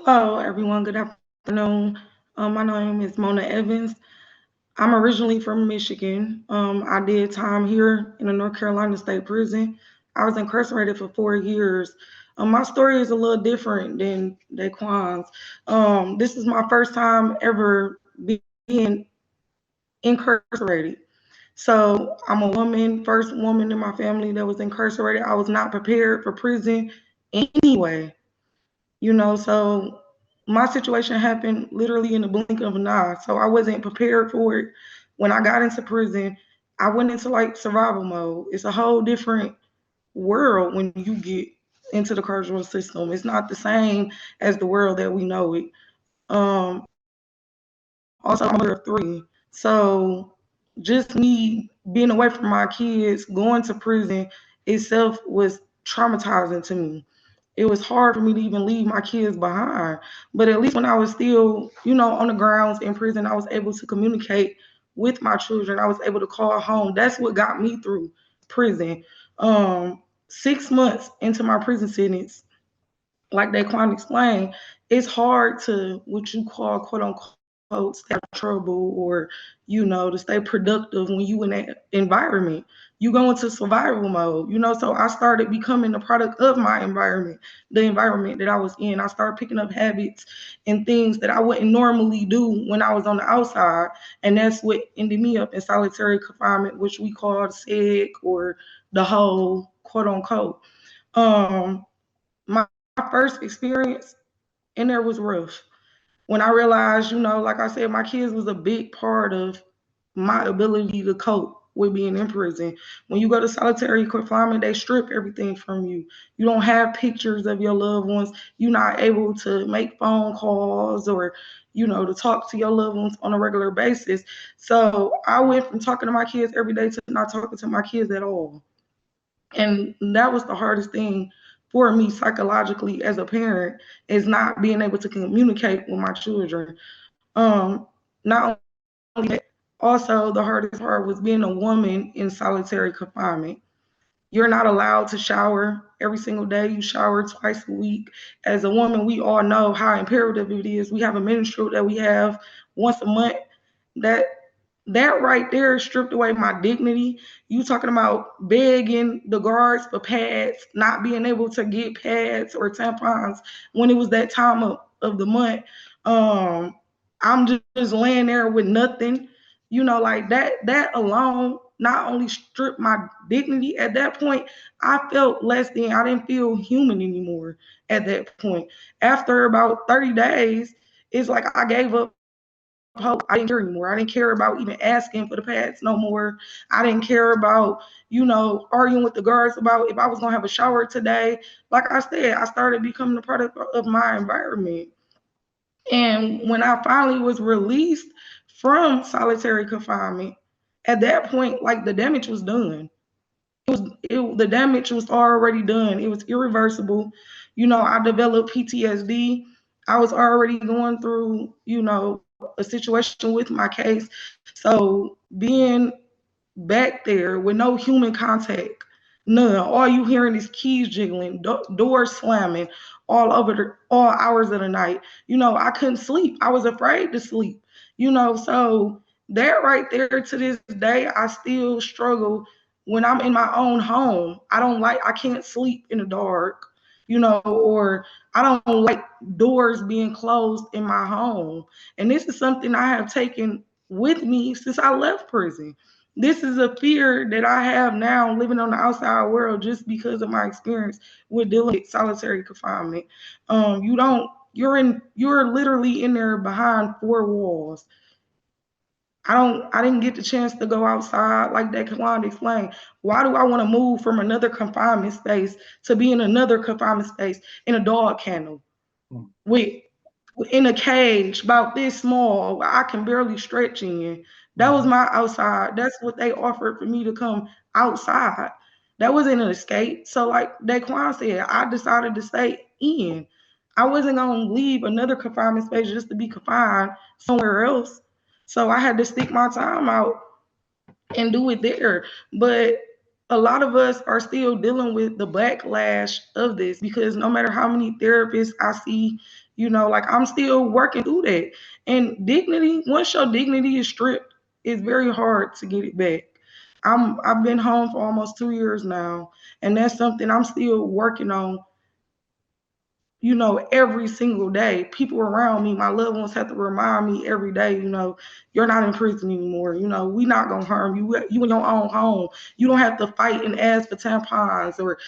Hello, everyone. Good afternoon. My name is Monah Evans. I'm originally from Michigan. I did time here in the North Carolina State Prison. I was incarcerated for 4 years. My story is a little different than Daquan's. This is my first time ever being incarcerated. So I'm a woman, first woman in my family that was incarcerated. I was not prepared for prison anyway. So my situation happened literally in the blink of an eye. So I wasn't prepared for it. When I got into prison, I went into like survival mode. It's a whole different world when you get into the carceral system. It's not the same as the world that we know it. Also, I'm a mother of three. So just me being away from my kids, going to prison itself was traumatizing to me. It was hard for me to even leave my kids behind. But at least when I was still, on the grounds in prison, I was able to communicate with my children. I was able to call home. That's what got me through prison. 6 months into my prison sentence, like Daquan explained, it's hard to what you call quote unquote stay out of trouble or, to stay productive when you in that environment. You go into survival mode, so I started becoming a product of my environment, the environment that I was in. I started picking up habits and things that I wouldn't normally do when I was on the outside. And that's what ended me up in solitary confinement, which we call SEG or the whole quote unquote. Um, my first experience in there was rough. When I realized, like I said, my kids was a big part of my ability to cope with being in prison. When you go to solitary confinement, they strip everything from you. You don't have pictures of your loved ones. You're not able to make phone calls or, to talk to your loved ones on a regular basis. So I went from talking to my kids every day to not talking to my kids at all. And that was the hardest thing for me psychologically as a parent, is not being able to communicate with my children. Not only that, also the hardest part was being a woman in solitary confinement. You're not allowed to shower every single day. You shower twice a week. As a woman, we all know how imperative it is. We have a menstrual that we have once a month. That that right there stripped away my dignity. You talking about begging the guards for pads, not being able to get pads or tampons when it was that time of the month. Um, I'm just laying there with nothing. Like that alone not only stripped my dignity at that point, I felt less than. I didn't feel human anymore at that point. After about 30 days, it's like I gave up hope. I didn't care anymore. I didn't care about even asking for the pads no more. I didn't care about, arguing with the guards about if I was gonna have a shower today. Like I said, I started becoming a product of my environment. And when I finally was released from solitary confinement, at that point, like the damage was done. The damage was already done. It was irreversible. I developed PTSD. I was already going through, a situation with my case. So being back there with no human contact, none. All you hearing is keys jiggling, doors slamming all hours of the night. I couldn't sleep. I was afraid to sleep. So that right there to this day, I still struggle when I'm in my own home. I can't sleep in the dark, or I don't like doors being closed in my home. And this is something I have taken with me since I left prison. This is a fear that I have now living on the outside world just because of my experience with dealing with solitary confinement. You're literally in there behind four walls. I didn't get the chance to go outside like that Kalanda explained. Why do I want to move from another confinement space to be in another confinement space in a dog kennel with in a cage about this small where I can barely stretch in? That was my outside. That's what they offered for me to come outside. That wasn't an escape. So like Daquan said, I decided to stay in. I wasn't gonna leave another confinement space just to be confined somewhere else. So I had to stick my time out and do it there. But a lot of us are still dealing with the backlash of this, because no matter how many therapists I see, like I'm still working through that. And dignity, once your dignity is stripped, it's very hard to get it back. I've been home for almost 2 years now, and that's something I'm still working on, every single day. People around me, my loved ones, have to remind me every day, you're not in prison anymore. We not gonna harm you. You in your own home. You don't have to fight and ask for tampons, or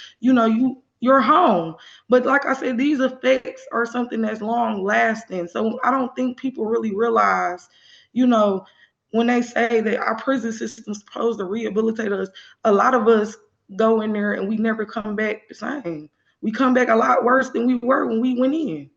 you're home. But like I said, these effects are something that's long lasting. So I don't think people really realize, you know, when they say that our prison system's supposed to rehabilitate us, a lot of us go in there and we never come back the same. We come back a lot worse than we were when we went in.